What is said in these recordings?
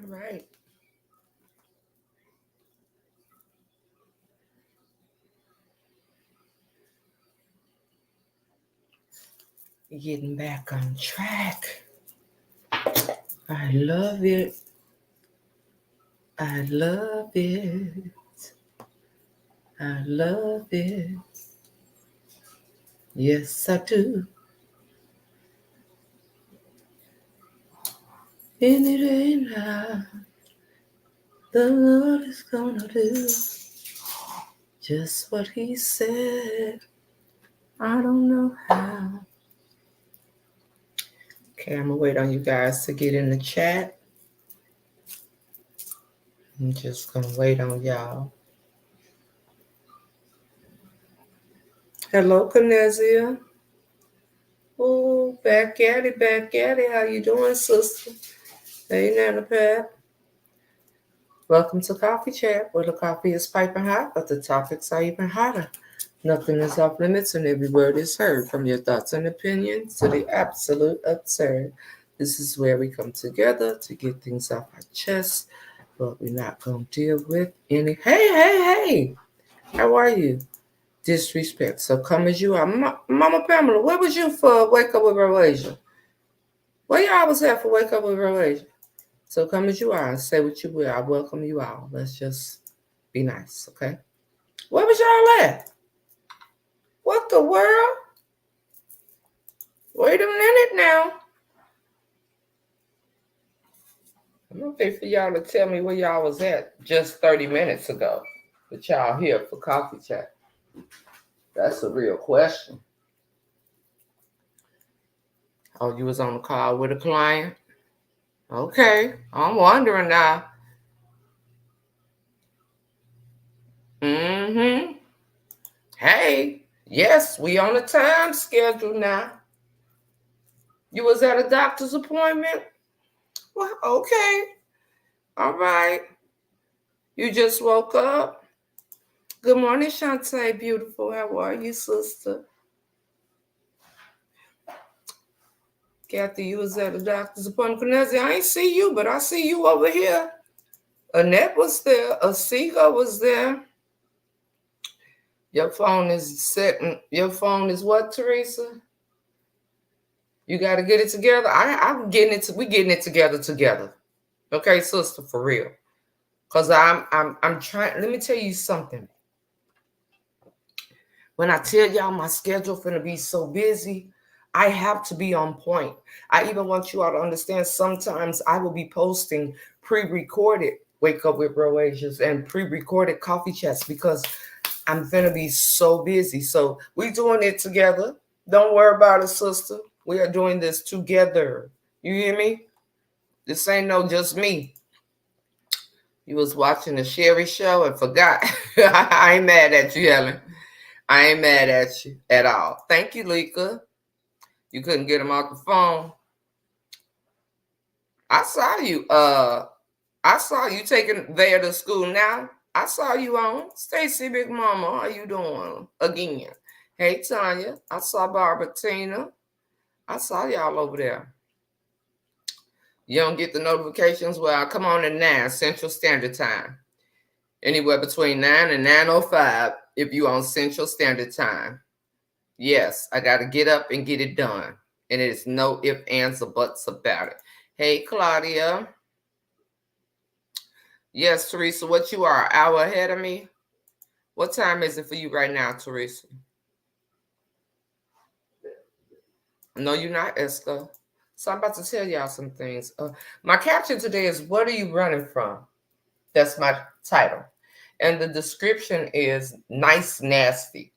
All right. Getting back on track. I love it. I love it. I love it. Yes, I do. Any day now, the Lord is gonna do just what He said. I don't know how. Okay, I'm gonna wait on you guys to get in the chat. I'm just gonna wait on y'all. Hello, Canezia. Oh, back at it, back at it. How you doing, sister? Hey, Nana Pat. Welcome to Coffee Chat, where the coffee is piping hot, but the topics are even hotter. Nothing is off limits, and every word is heard, from your thoughts and opinions to the absolute absurd. This is where we come together to get things off our chest, but we're not going to deal with any. Hey, how are you? Disrespect. So come as you are. Mama Pamela, where was you for Wake Up with Roasia? Where y'all was at for Wake Up with Roasia? So come as you are and say what you will. I welcome you all. Let's just be nice, okay? Where was y'all at? What the world? Wait a minute now. I'm gonna wait for y'all to tell me where y'all was at just 30 minutes ago. But y'all here for coffee chat. That's a real question. Oh, you was on the call with a client? Okay, I'm wondering now. Mm-hmm. Hey, yes, we on a time schedule now. You was at a doctor's appointment? Well, okay. All right. You just woke up? Good morning, Shantae, beautiful. How are you, sister? Kathy, you was at a doctor's appointment. Canezia, I ain't see you, but I see you over here. Annette was there. Asiga was there. Your phone is setting. Your phone is what, Teresa? You got to get it together. I'm getting it. We getting it together. Okay, sister, for real. Cause I'm trying. Let me tell you something. When I tell y'all my schedule finna be so busy, I have to be on point. I even want you all to understand. Sometimes I will be posting pre-recorded Wake Up with Roasias and pre-recorded coffee chats because I'm finna be so busy. So we doing it together. Don't worry about it, sister. We are doing this together. You hear me? This ain't no just me. You was watching the Sherry show and forgot. I ain't mad at you, Helen. I ain't mad at you at all. Thank you, Lika. You couldn't get him off the phone. I saw you. I saw you taking there to school now. I saw you on. Stacy, Big Mama, how you doing? Again. Hey, Tanya. I saw Barbara Tina. I saw y'all over there. You don't get the notifications? Well, come on at 9 Central Standard Time. Anywhere between 9 and 9:05 if you on Central Standard Time. Yes, I got to get up and get it done. And it is no ifs, ands, or buts about it. Hey, Claudia. Yes, Teresa, what you are, an hour ahead of me? What time is it for you right now, Teresa? No, you're not, Esther. So I'm about to tell y'all some things. My caption today is, what are you running from? That's my title. And the description is nice, nasty.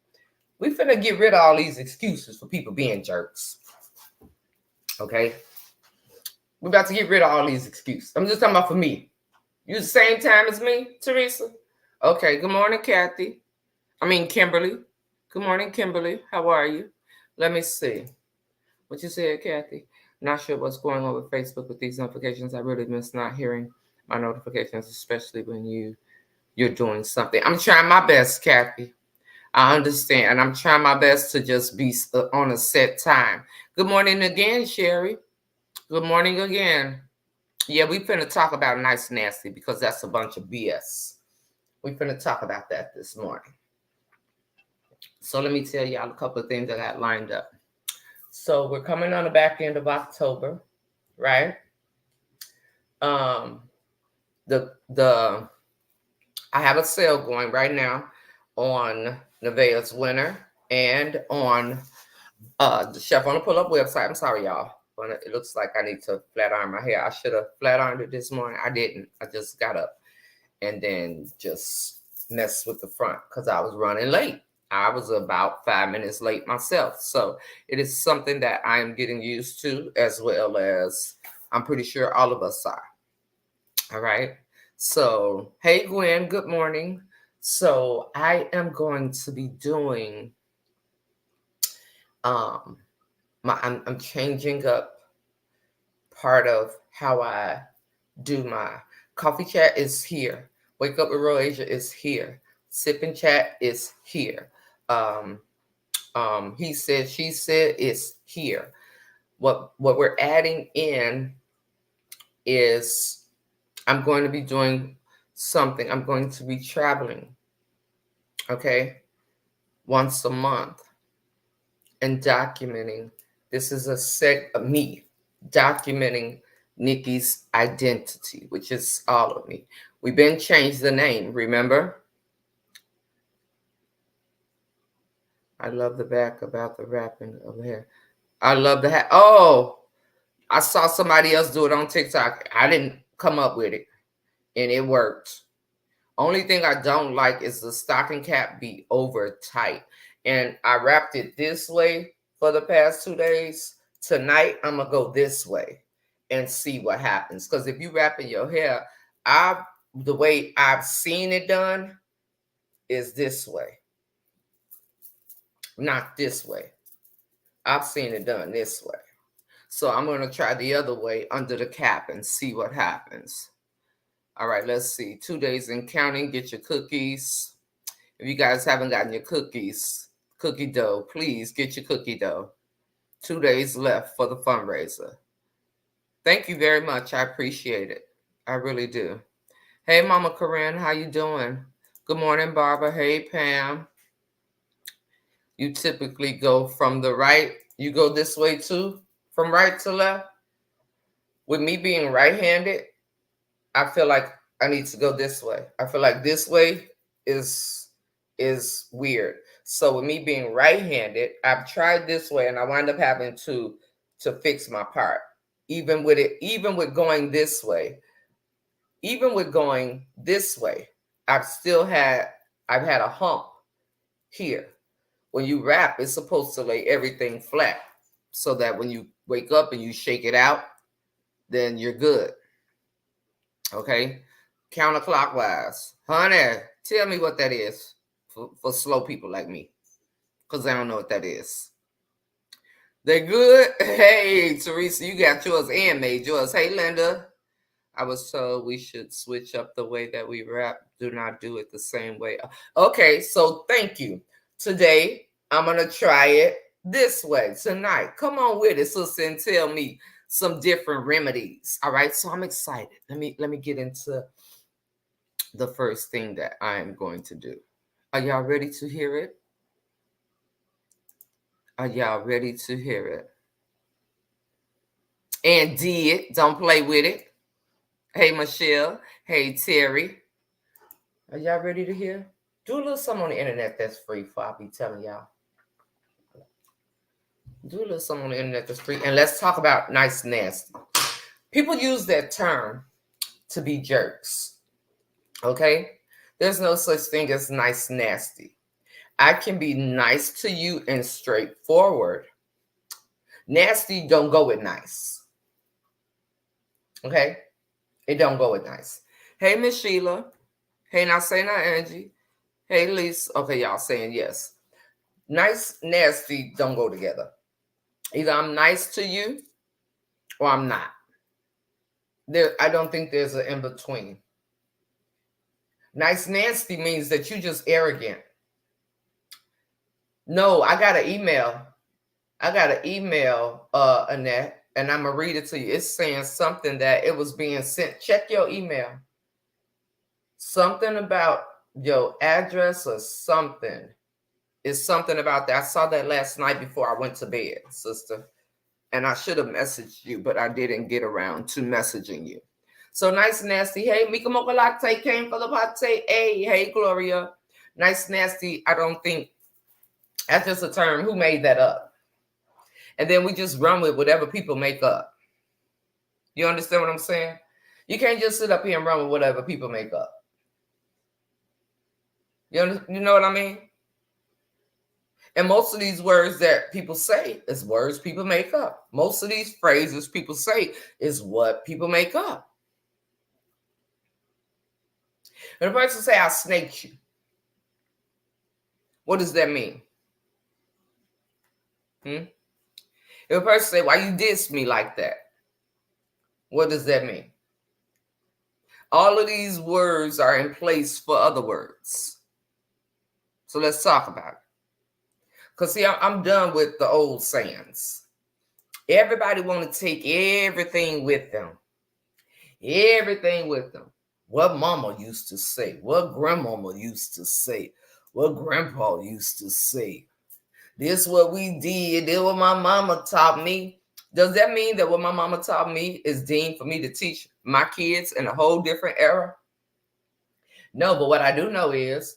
We finna get rid of all these excuses for people being jerks. Okay? We're about to get rid of all these excuses. I'm just talking about for me. You the same time as me, Teresa? Okay, good morning, Kathy. Kimberly. Good morning, Kimberly. How are you? Let me see. What you said, Kathy? Not sure what's going on with Facebook with these notifications. I really miss not hearing my notifications, especially when you're doing something. I'm trying my best, Kathy. I understand, and I'm trying my best to just be on a set time. Good morning again, Sherry. Good morning again. Yeah, we finna talk about nice nasty because that's a bunch of BS. We finna talk about that this morning. So let me tell y'all a couple of things I got lined up. So we're coming on the back end of October, right? Um, the I have a sale going right now on Nevaeh's Winter and on the Chef on the Pull Up website. I'm sorry, y'all, but it looks like I need to flat iron my hair. I should have flat ironed it this morning. I didn't. I just got up and then just messed with the front because I was running late. I was about 5 minutes late myself. So it is something that I am getting used to, as well as I'm pretty sure all of us are. All right. So, hey, Gwen, good morning. So I am going to be doing, I'm changing up part of how I do my coffee chat is here. Wake up with Real Asia is here. Sip and chat is here. He said, she said is here. What we're adding in is I'm going to be doing something. I'm going to be traveling, okay, once a month and documenting. This is a set of me documenting Nikki's identity, which is all of me. We've been changed the name, remember? I love the back about the wrapping of the hair. I love the hat. Oh, I saw somebody else do it on TikTok. I didn't come up with it, and it worked. Only thing I don't like is the stocking cap be over tight. And I wrapped it this way for the past 2 days. Tonight, I'm going to go this way and see what happens. Because if you wrapping your hair, the way I've seen it done is this way, not this way. I've seen it done this way. So I'm going to try the other way under the cap and see what happens. All right, let's see. 2 days and counting. Get your cookies. If you guys haven't gotten your cookies, cookie dough, please get your cookie dough. 2 days left for the fundraiser. Thank you very much. I appreciate it. I really do. Hey, Mama Corinne, how you doing? Good morning, Barbara. Hey, Pam. You typically go from the right. You go this way too, from right to left. With me being right-handed, I feel like I need to go this way. I feel like this way is weird. So with me being right-handed, I've tried this way and I wind up having to fix my part. Even with going this way, I've had a hump here. When you wrap, it's supposed to lay everything flat so that when you wake up and you shake it out, then you're good. Okay? Counterclockwise. Honey, tell me what that is for slow people like me, because I don't know what that is. They good? Hey, Teresa, you got yours and made yours. Hey, Linda. I was told we should switch up the way that we wrap. Do not do it the same way. Okay, so thank you. Today, I'm going to try it this way tonight. Come on with it, sister, and tell me some different remedies. All right, so I'm excited. Let me get into the first thing that I am going to do. Are y'all ready to hear it? Are y'all ready to hear it? And did. Don't play with it. Hey, Michelle. Hey, Terry. Are y'all ready to hear? Do a little something on the internet that's free for I'll be telling y'all. Do a little something on the internet that's free. And let's talk about nice nasty. People use that term to be jerks. Okay? There's no such thing as nice nasty. I can be nice to you and straightforward. Nasty don't go with nice. Okay? It don't go with nice. Hey, Miss Sheila. Hey, now say now, Angie. Hey, Lisa. Okay, y'all saying yes. Nice, nasty don't go together. Either I'm nice to you or I'm not. I don't think there's an in-between. Nice, nasty means that you just arrogant. No, I got an email, Annette, And I'm going to read it to you. It's saying something that it was being sent. Check your email. Something about your address or something. It's something about that. I saw that last night before I went to bed, sister. And I should have messaged you, but I didn't get around to messaging you. So Nice Nasty. Hey, Mika Mocha Latte came for the latte. Hey, Gloria. Nice Nasty. I don't think that's just a term. Who made that up? And then we just run with whatever people make up. You understand what I'm saying? You can't just sit up here and run with whatever people make up. You know what I mean? And most of these words that people say is words people make up. Most of these phrases people say is what people make up. And a person say, I snaked you. What does that mean? If a person say, why you dissed me like that? What does that mean? All of these words are in place for other words. So let's talk about it. Because see, I'm done with the old sayings. Everybody want to take everything with them. Everything with them. What mama used to say. What grandmama used to say. What grandpa used to say. This what we did. This what my mama taught me. Does that mean that what my mama taught me is deemed for me to teach my kids in a whole different era? No, but what I do know is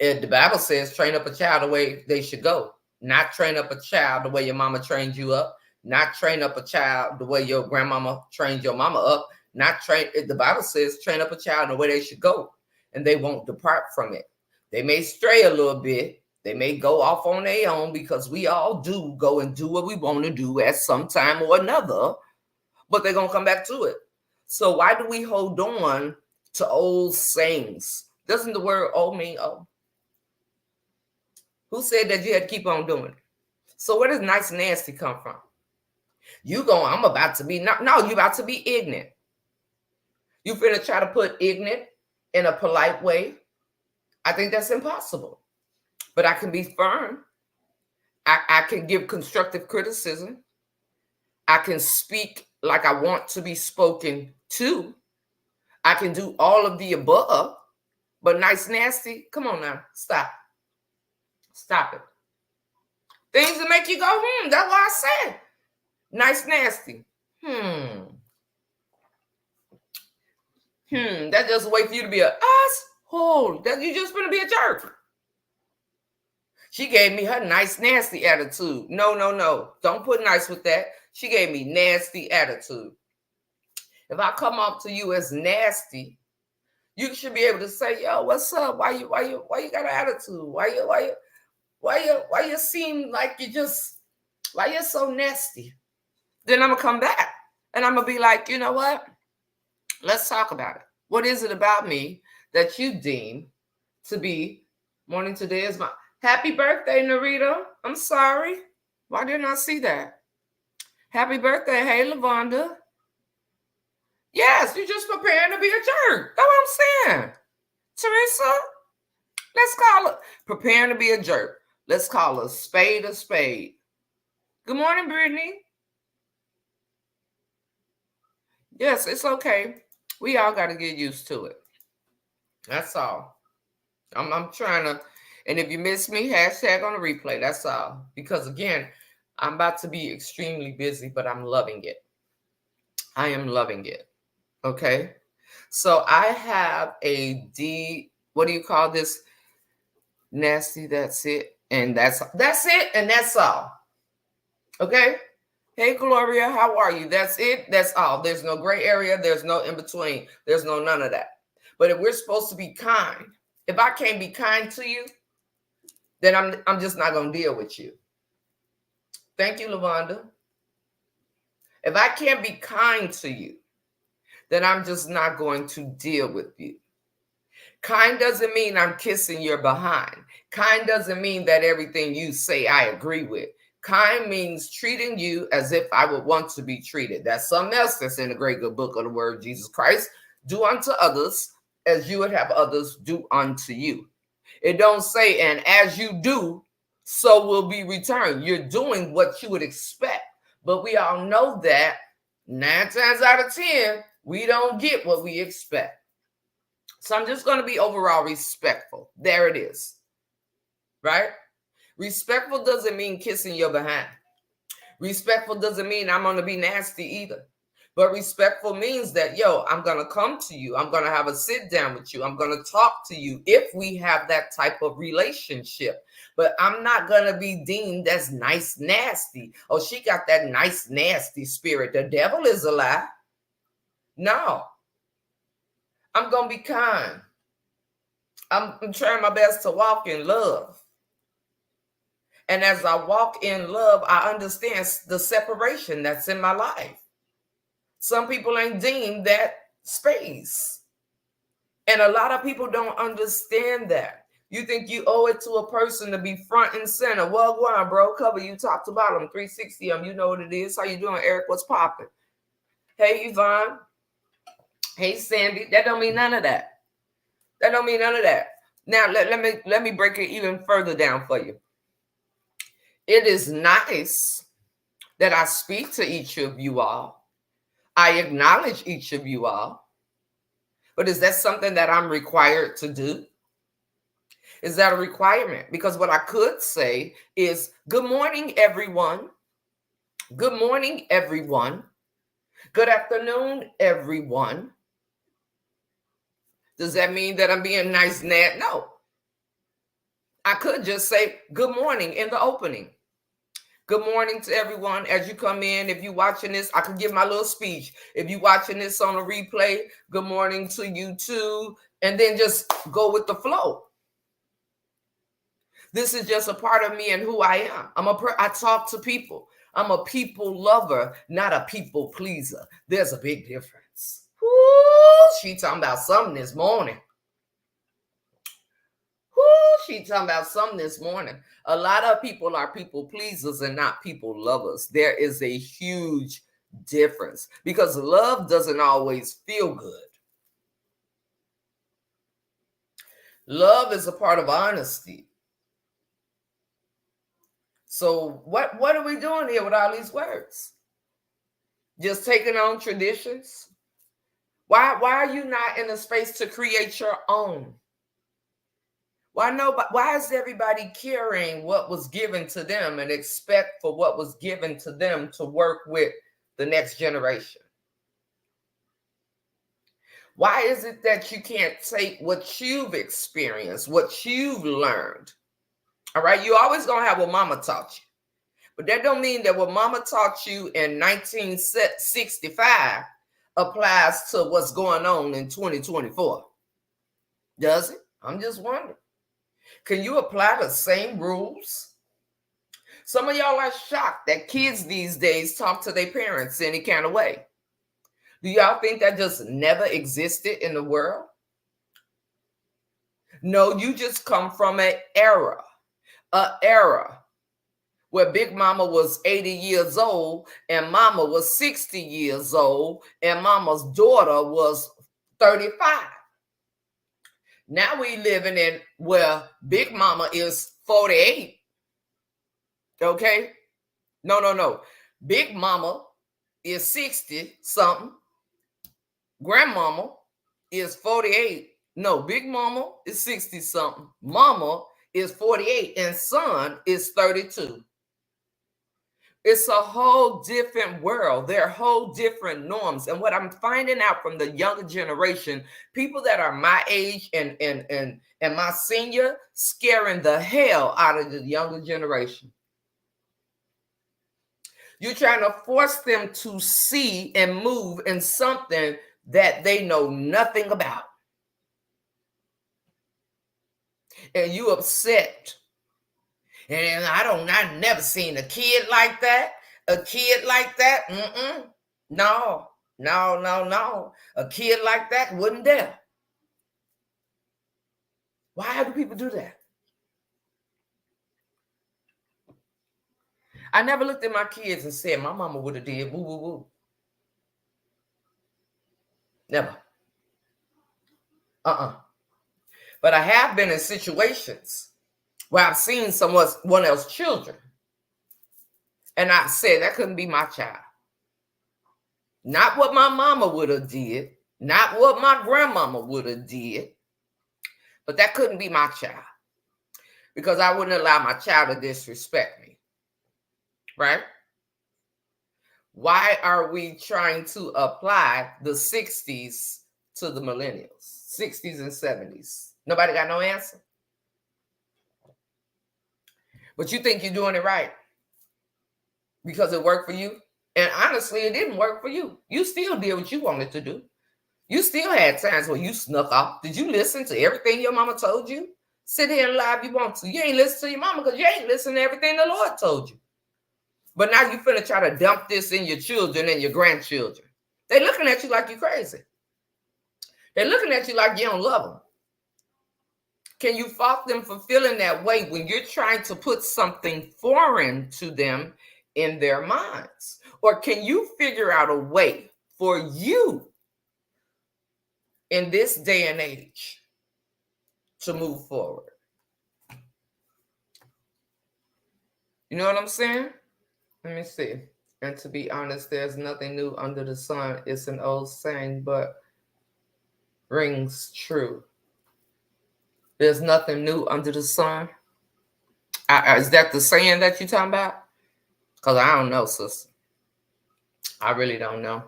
the Bible says train up a child the way they should go. Not train up a child the way your mama trained you up. Not train up a child the way your grandmama trained your mama up. Not train. The Bible says train up a child the way they should go, and they won't depart from it. They may stray a little bit. They may go off on their own, because we all do go and do what we want to do at some time or another, but they're going to come back to it. So why do we hold on to old sayings? Doesn't the word old mean oh? Who said that you had to keep on doing it? So where does nice nasty come from? You going, I'm about to be, no, you about to be ignorant. You finna try to put ignorant in a polite way. I think that's impossible. But I can be firm. I can give constructive criticism. I can speak like I want to be spoken to. I can do all of the above. But nice nasty, come on now, stop. Stop it. Things that make you go, that's why I said nice nasty. That just wait for you to be an asshole. That you just gonna be a jerk. She gave me her nice nasty attitude. No. Don't put nice with that. She gave me nasty attitude. If I come up to you as nasty, you should be able to say, yo, what's up? Why you got an attitude? Why you seem like why you're so nasty? Then I'm gonna come back and I'm gonna be like, you know what? Let's talk about it. What is it about me that you deem to be morning today is my happy birthday, Narita? I'm sorry. Why didn't I see that? Happy birthday. Hey, Lavonda. Yes, you're just preparing to be a jerk. That's what I'm saying. Teresa, let's call it preparing to be a jerk. Let's call a spade a spade. Good morning, Brittany. Yes, it's okay. We all got to get used to it. That's all. I'm trying to, and if you miss me, hashtag on the replay. That's all. Because again, I'm about to be extremely busy, but I'm loving it. I am loving it. Okay. So I have what do you call this? Nasty, that's it. And that's it. And that's all. Okay. Hey, Gloria, how are you? That's it. That's all. There's no gray area. There's no in between. There's no none of that. But if we're supposed to be kind, if I can't be kind to you, then I'm just not going to deal with you. Thank you, Lavonda. If I can't be kind to you, then I'm just not going to deal with you. Kind doesn't mean I'm kissing your behind. Kind doesn't mean that everything you say I agree with. Kind means treating you as if I would want to be treated. That's something else that's in the great good book of the word, Jesus Christ. Do unto others as you would have others do unto you. It don't say, and as you do, so will be returned. You're doing what you would expect But we all know that 9 times out of 10, we don't get what we expect. So I'm just going to be overall respectful. There it is. Right? Respectful doesn't mean kissing your behind. Respectful doesn't mean I'm going to be nasty either. But respectful means that, yo, I'm going to come to you. I'm going to have a sit down with you. I'm going to talk to you if we have that type of relationship. But I'm not going to be deemed as nice, nasty. Oh, she got that nice, nasty spirit. The devil is a lie. No. I'm going to be kind. I'm trying my best to walk in love. And as I walk in love, I understand the separation that's in my life. Some people ain't deemed that space. And a lot of people don't understand that. You think you owe it to a person to be front and center. Well, go on, bro. Cover you top to bottom, 360 them. You know what it is. How you doing, Eric? What's popping? Hey, Yvonne. Hey, Sandy. That don't mean none of that. That don't mean none of that. Now, let me break it even further down for you. It is nice that I speak to each of you all. I acknowledge each of you all. But is that something that I'm required to do? Is that a requirement? Because what I could say is, good morning, everyone. Good morning, everyone. Good afternoon, everyone. Does that mean that I'm being nice, Nat? No. I could just say good morning in the opening. Good morning to everyone as you come in. If you're watching this, I could give my little speech. If you're watching this on a replay, good morning to you too. And then just go with the flow. This is just a part of me and who I am. I talk to people. I'm a people lover, not a people pleaser. There's a big difference. Woo, she talking about something this morning. She talking about something this morning. A lot of people are people pleasers and not people lovers. There is a huge difference because love doesn't always feel good. Love is a part of honesty. So what are we doing here with all these words? Just taking on traditions? Why are you not in a space to create your own? Why is everybody carrying what was given to them and expect for what was given to them to work with the next generation? Why is it that you can't take what you've experienced, what you've learned? All right, you always gonna have what mama taught you. But that don't mean that what mama taught you in 1965 applies to what's going on in 2024. Does it? I'm just wondering. Can you apply the same rules? Some of y'all are shocked that kids these days talk to their parents any kind of way. Do y'all think that just never existed in the world? No, you just come from an era where Big Mama was 80 years old and Mama was 60 years old and Mama's daughter was 35. Now we living in where Big Mama is 48. Okay? No. Big Mama is 60 something. Grandmama is 48. No, Big Mama is 60 something. Mama is 48 and son is 32. It's a whole different world. There are whole different norms. And what I'm finding out from the younger generation, people that are my age and my senior, scaring the hell out of the younger generation. You're trying to force them to see and move in something that they know nothing about. And you upset. And I never seen a kid like that. A kid like that? No. A kid like that wouldn't dare. Why do people do that? I never looked at my kids and said, my mama would have did woo, woo, woo. Never. But I have been in situations where I've seen someone else's children. And I said that couldn't be my child. Not what my mama would have did, not what my grandmama would have did, but that couldn't be my child, because I wouldn't allow my child to disrespect me, right? Why are we trying to apply the 60s to the millennials, 60s and 70s? Nobody got no answer. But you think you're doing it right because it worked for you. And honestly, it didn't work for you. You still did what you wanted to do. You still had times where you snuck off. Did you listen to everything your mama told you? Sit here and lie if you want to. You ain't listen to your mama because you ain't listening to everything the Lord told you. But now you finna try to dump this in your children and your grandchildren. They looking at you like you crazy. They're looking at you like you don't love them. Can you fault them for feeling that way when you're trying to put something foreign to them in their minds? Or can you figure out a way for you in this day and age to move forward? You know what I'm saying? Let me see. And to be honest, there's nothing new under the sun. It's an old saying, but rings true. There's nothing new under the sun. Is that the saying that you're talking about? Because I don't know, sister. I really don't know.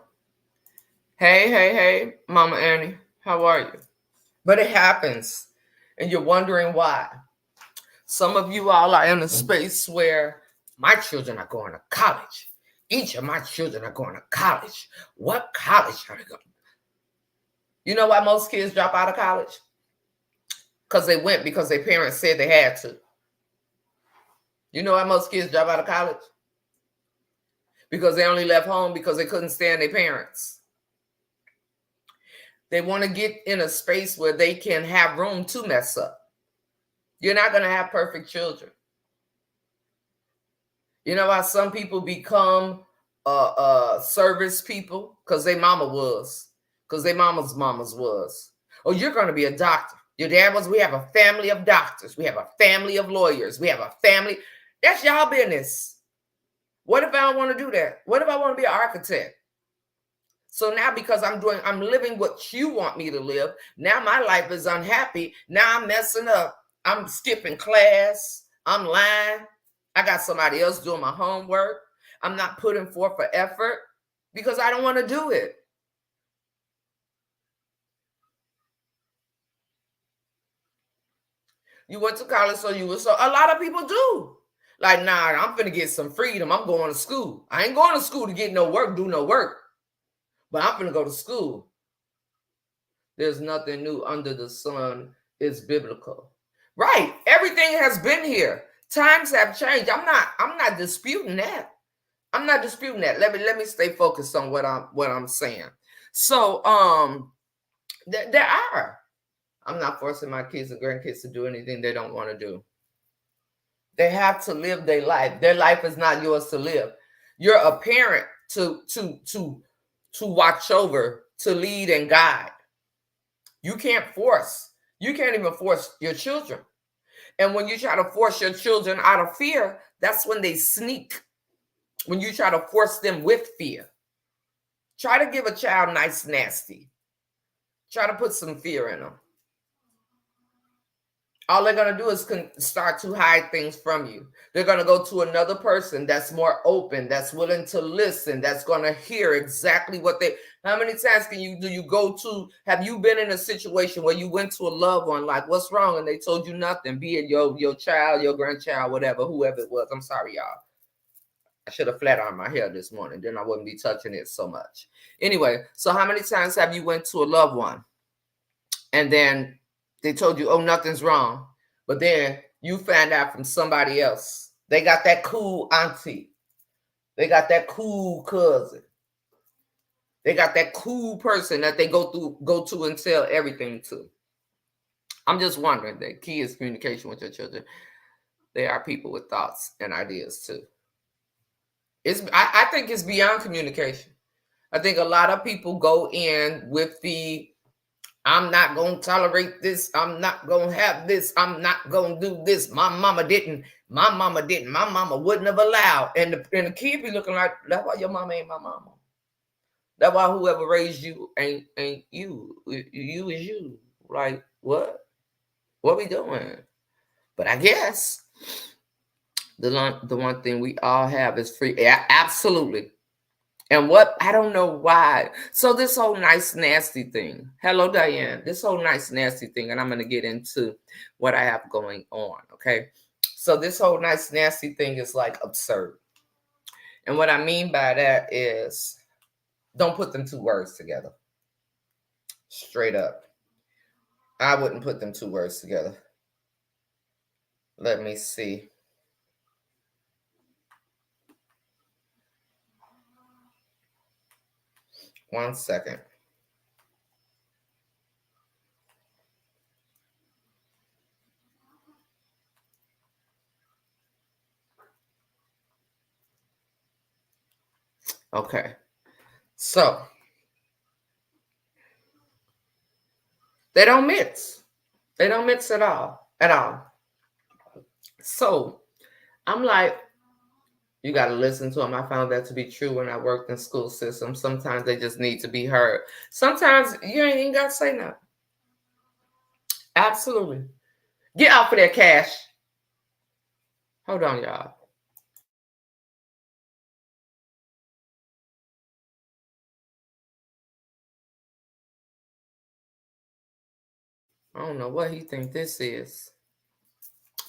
Hey, Mama Annie. How are you? But it happens. And you're wondering why. Some of you all are in a space where my children are going to college. Each of my children are going to college. What college are they going to? You know why most kids drop out of college? Because they went because their parents said they had to. You know why most kids drop out of college? Because they only left home because they couldn't stand their parents. They want to get in a space where they can have room to mess up. You're not going to have perfect children. You know why some people become service people? Because their mama was. Because their mama's was. Oh, you're going to be a doctor. Your dad was. We have a family of doctors. We have a family of lawyers. We have a family. That's y'all business. What if I don't want to do that? What if I want to be an architect? So now because I'm living what you want me to live, now my life is unhappy. Now I'm messing up. I'm skipping class. I'm lying. I got somebody else doing my homework. I'm not putting forth an effort because I don't want to do it. You went to college, so you were so. A lot of people do. Like, nah, I'm finna get some freedom. I'm going to school. I ain't going to school to get no work, do no work. But I'm finna go to school. There's nothing new under the sun. It's biblical. Right. Everything has been here. Times have changed. I'm not disputing that. I'm not disputing that. Let me stay focused on what I'm saying. So there are. I'm not forcing my kids and grandkids to do anything they don't want to do. They have to live their life. Their life is not yours to live. You're a parent to watch over, to lead and guide. You can't force. You can't even force your children. And when you try to force your children out of fear, that's when they sneak. When you try to force them with fear. Try to give a child nice, nasty. Try to put some fear in them. All they're going to do is start to hide things from you. They're going to go to another person that's more open, that's willing to listen, that's going to hear exactly what they... How many times do you go to... Have you been in a situation where you went to a loved one, like, what's wrong? And they told you nothing, be it your child, your grandchild, whatever, whoever it was. I'm sorry, y'all. I should have flat ironed my hair this morning. Then I wouldn't be touching it so much. Anyway, so how many times have you went to a loved one and then they told you, oh, nothing's wrong. But then you find out from somebody else. They got that cool auntie. They got that cool cousin. They got that cool person that they go to and tell everything to. I'm just wondering, the key is communication with your children. They are people with thoughts and ideas too. I think it's beyond communication. I think a lot of people go in with the, I'm not going to tolerate this. I'm not going to have this. I'm not going to do this. My mama didn't My mama didn't. My mama wouldn't have allowed. And the kid be looking like, that's why your mama ain't my mama. That's why whoever raised you ain't you. You is you. Like, what? What we doing? But I guess the one thing we all have is free. Yeah, absolutely. And what, I don't know why. So this whole nice nasty thing. Hello, Diane. This whole nice nasty thing, and I'm going to get into what I have going on. Okay. So this whole nice nasty thing is like absurd. And what I mean by that is, don't put them two words together. Straight up. I wouldn't put them two words together. Let me see. One second. Okay. So they don't mix. They don't mix at all. At all. So I'm like, you got to listen to them. I found that to be true when I worked in school systems. Sometimes they just need to be heard. Sometimes you ain't even got to say nothing. Absolutely. Get out for that cash. Hold on, y'all. I don't know what he think this is.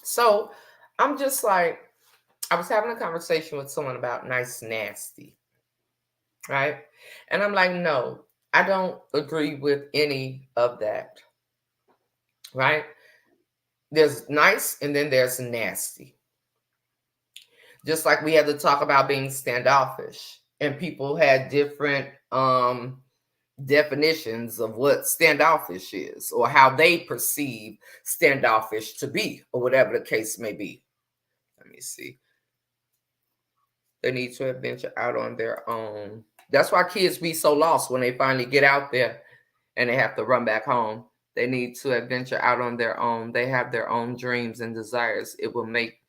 So I'm just like, I was having a conversation with someone about nice nasty, right? And I'm like, no, I don't agree with any of that, right? There's nice and then there's nasty. Just like we had to talk about being standoffish, and people had different definitions of what standoffish is, or how they perceive standoffish to be, or whatever the case may be. Let me see. They need to adventure out on their own. That's why kids be so lost when they finally get out there and they have to run back home. They need to adventure out on their own. They have their own dreams and desires. It will make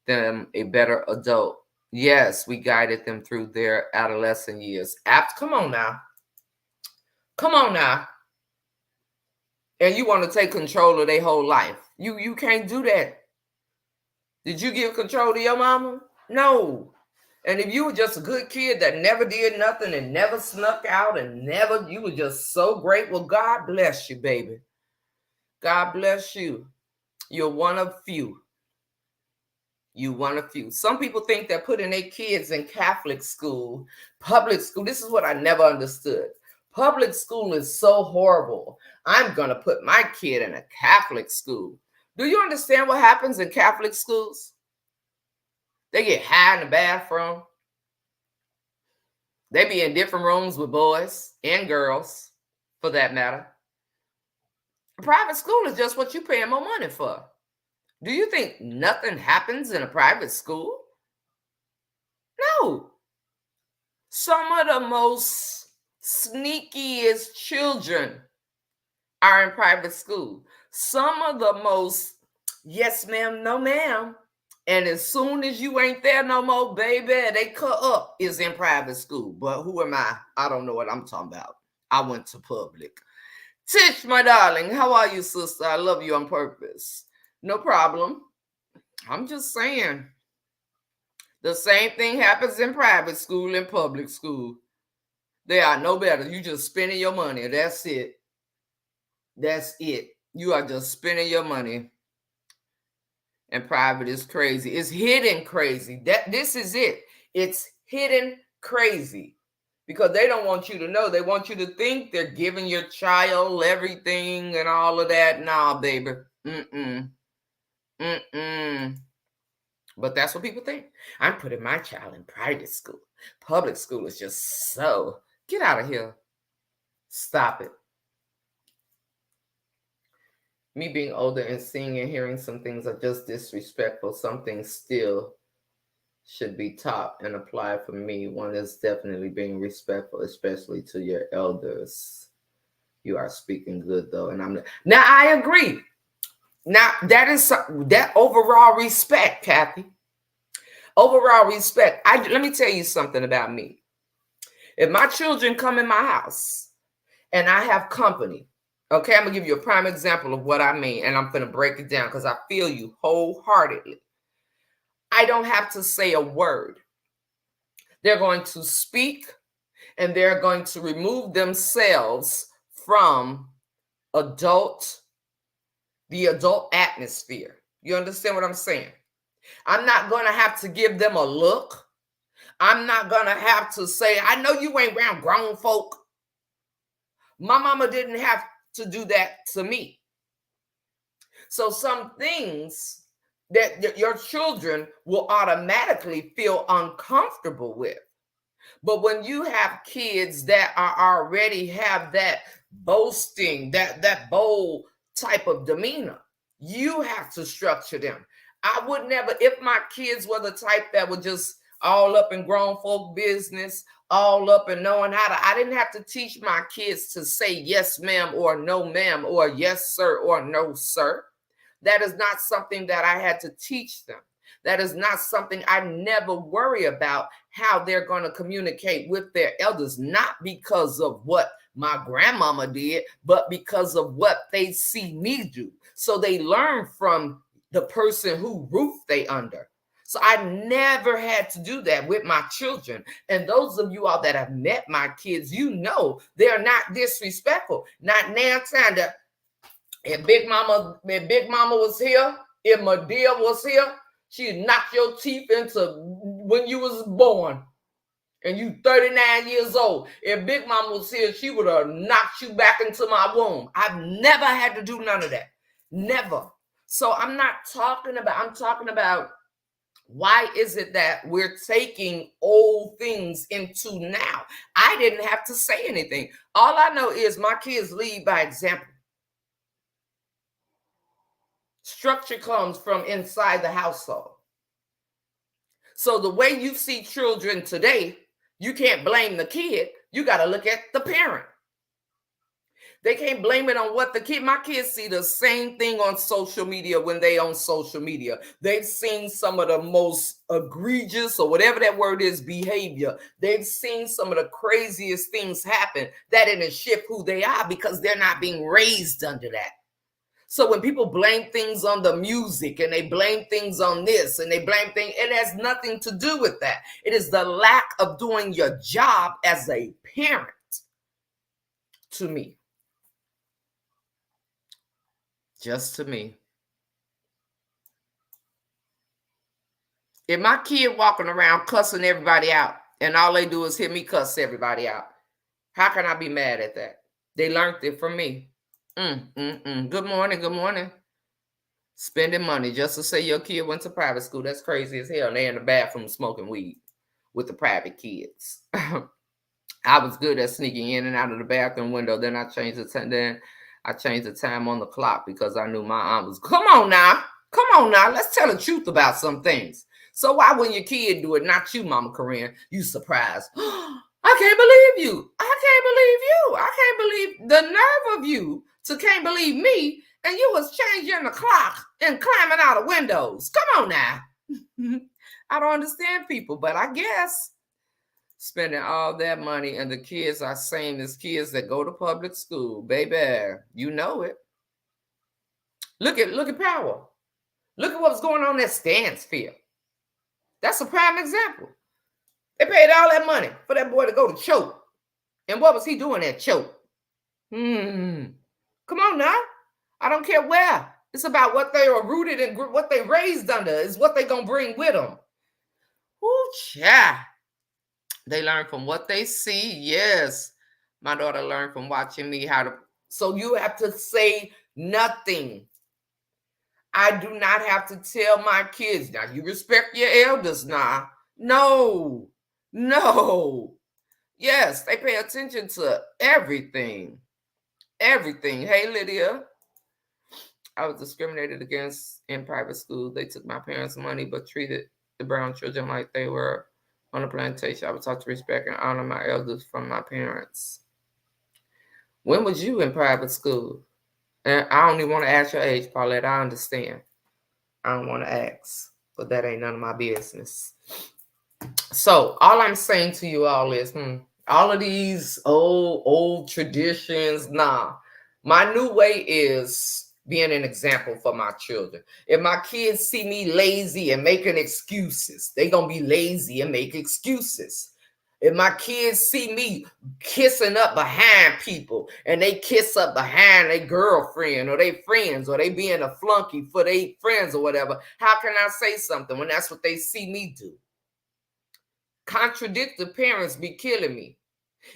them a better adult. Yes, we guided them through their adolescent years. Come on now. Come on now. And you want to take control of their whole life. You can't do that. Did you give control to your mama? No. And if you were just a good kid that never did nothing and never snuck out and never, you were just so great, well, God bless you, baby. God bless you. You're one of few. You one of few. Some people think that putting their kids in Catholic school, public school, this is what I never understood. Public school is so horrible. I'm going to put my kid in a Catholic school. Do you understand what happens in Catholic schools? They get high in the bathroom. They be in different rooms with boys and girls, for that matter. Private school is just what you paying more money for. Do you think nothing happens in a private school? No. Some of the most sneakiest children are in private school. Some of the most, yes ma'am, no ma'am. And as soon as you ain't there no more, baby, they cut up, is in private school. But who am I? I don't know what I'm talking about. I went to public. Tish, my darling, how are you, sister? I love you on purpose. No problem. I'm just saying. The same thing happens in private school and public school. They are no better. You just spending your money. That's it. That's it. You are just spending your money. And private is crazy. It's hidden crazy. This is it. It's hidden crazy. Because they don't want you to know. They want you to think they're giving your child everything and all of that. Nah, baby. Mm-mm. Mm-mm. But that's what people think. I'm putting my child in private school. Public school is just so. Get out of here. Stop it. Me being older and seeing and hearing some things are just disrespectful. Some things still should be taught and applied for me. One is definitely being respectful, especially to your elders. You are speaking good though, and I'm now I agree. Now, that is that overall respect, Kathy. Overall respect. Let me tell you something about me. If my children come in my house and I have company, okay, I'm gonna give you a prime example of what I mean, and I'm gonna break it down because I feel you wholeheartedly. I don't have to say a word. They're going to speak and they're going to remove themselves from the adult atmosphere. You understand what I'm saying? I'm not going to have to give them a look. I'm not going to have to say, I know you ain't around grown folk. My mama didn't have to do that to me. So some things that your children will automatically feel uncomfortable with. But when you have kids that are already have that boasting, that bold type of demeanor, you have to structure them. I would never, if my kids were the type that were just all up in grown folk business, all up and knowing how to, I didn't have to teach my kids to say yes, ma'am, or no, ma'am, or yes, sir, or no, sir. That is not something that I had to teach them. That is not something I never worry about how they're going to communicate with their elders, not because of what my grandmama did, but because of what they see me do. So they learn from the person who roof they under. So I never had to do that with my children. And those of you all that have met my kids, you know they're not disrespectful. Not now time to, if Big Mama was here, if Medea was here, she'd knock your teeth into when you was born. And you 39 years old. If Big Mama was here, she would have knocked you back into my womb. I've never had to do none of that. Never. So I'm talking about why is it that we're taking old things into now? I didn't have to say anything. All I know is my kids lead by example. Structure comes from inside the household. So the way you see children today, you can't blame the kid. You got to look at the parent. They can't blame it on what my kids see the same thing on social media when they on social media. They've seen some of the most egregious, or whatever that word is, behavior. They've seen some of the craziest things happen. That didn't shift who they are because they're not being raised under that. So when people blame things on the music and they blame things on this and they blame things, it has nothing to do with that. It is the lack of doing your job as a parent, to me. Just to me. If my kid walking around cussing everybody out and all they do is hear me cuss everybody out, how can I be mad at that? They learned it from me. Good morning, good morning. Spending money just to say your kid went to private school. That's crazy as hell. And they're in the bathroom smoking weed with the private kids. I was good at sneaking in and out of the bathroom window. Then I changed the time on the clock because I knew my aunt was, come on now, let's tell the truth about some things. So why wouldn't your kid do it? Not you, Mama Corinne. You surprised. I can't believe you. I can't believe the nerve of you to can't believe me. And you was changing the clock and climbing out of windows. Come on now. I don't understand people, but I guess spending all that money and the kids are same as kids that go to public school. Baby, you know it. Look at Power. Look at what's going on at Stansfield. That's a prime example. They paid all that money for that boy to go to choke. And what was he doing at choke? Come on now. I don't care where. It's about what they are rooted in, what they raised under is what they gonna bring with them. Ooh, child. They learn from what they see. Yes. My daughter learned from watching me how to. So you have to say nothing. I do not have to tell my kids, now you respect your elders now. No. Yes, they pay attention to everything. Everything. Hey, Lydia. I was discriminated against in private school. They took my parents' money, but treated the brown children like they were on a plantation. I was taught to respect and honor my elders from my parents. When was you in private school? And I don't even want to ask your age, Paulette. I understand. I don't want to ask, but that ain't none of my business. So all I'm saying to you all is, all of these old traditions, nah. My new way is being an example for my children. If my kids see me lazy and making excuses, they gonna be lazy and make excuses. If my kids see me kissing up behind people and they kiss up behind their girlfriend or their friends, or they being a flunky for their friends or whatever, how can I say something when that's what they see me do? Contradictive parents be killing me.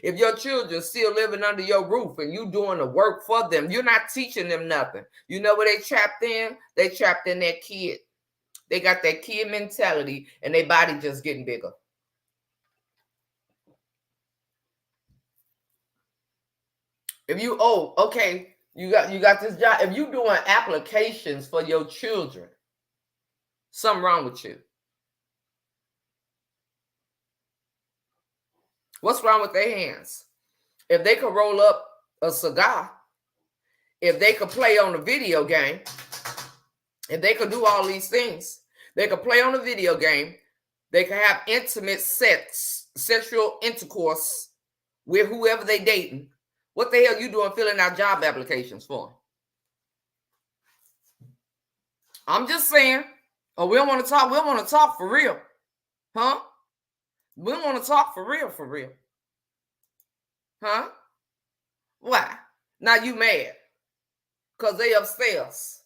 If your children still living under your roof and you doing the work for them, you're not teaching them nothing. You know where they trapped in? They trapped in that kid. They got that kid mentality and their body just getting bigger. If you, okay, you got this job. If you doing applications for your children, something wrong with you. What's wrong with their hands? If they could roll up a cigar, if they could play on a video game, if they could do all these things, they could play on a video game, they could have intimate sexual intercourse with whoever they dating. What the hell you doing filling out job applications for? I'm just saying. Oh, we don't want to talk. We don't want to talk for real. Huh? We don't want to talk for real, for real. Huh? Why? Now you mad. Because they upstairs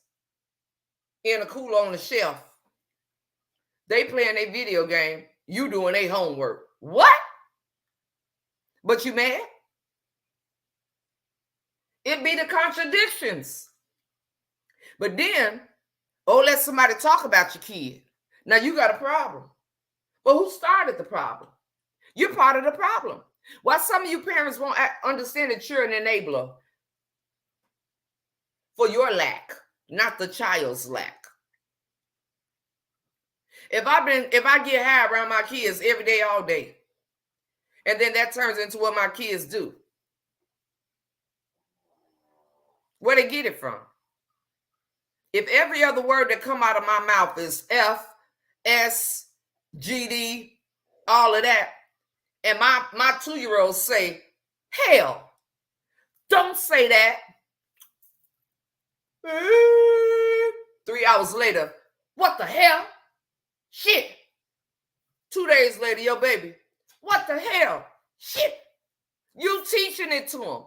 in a cooler on the shelf. They playing their video game. You doing their homework. What? But you mad? It be the contradictions. But then, let somebody talk about your kid. Now you got a problem. But who started the problem? You're part of the problem. Why some of you parents won't understand that you're an enabler for your lack, not the child's lack. If I get high around my kids every day, all day, and then that turns into what my kids do, where they get it from? If every other word that come out of my mouth is F, S, GD, all of that, and my 2-year-olds say, hell, don't say that. 3 hours later, what the hell? Shit. 2 days later, your baby, what the hell? Shit. You teaching it to them.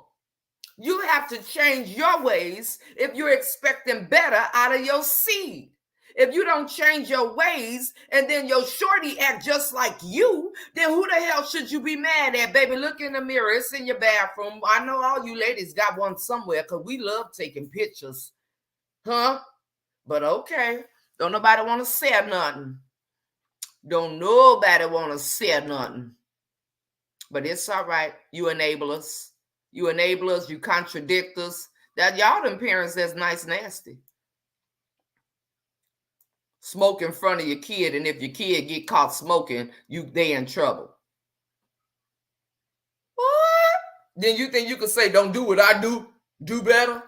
You have to change your ways if you're expecting better out of your seed. If you don't change your ways and then your shorty act just like you, then who the hell should you be mad at, baby? Look in the mirror. It's in your bathroom. I know all you ladies got one somewhere because we love taking pictures. Huh? But okay. Don't nobody want to say nothing. Don't nobody want to say nothing. But it's all right. You enablers. You enablers, you contradict us. That y'all them parents that's nice nasty. Smoke in front of your kid, and if your kid get caught smoking, they in trouble. What? Then you think you can say, don't do what I do, do better?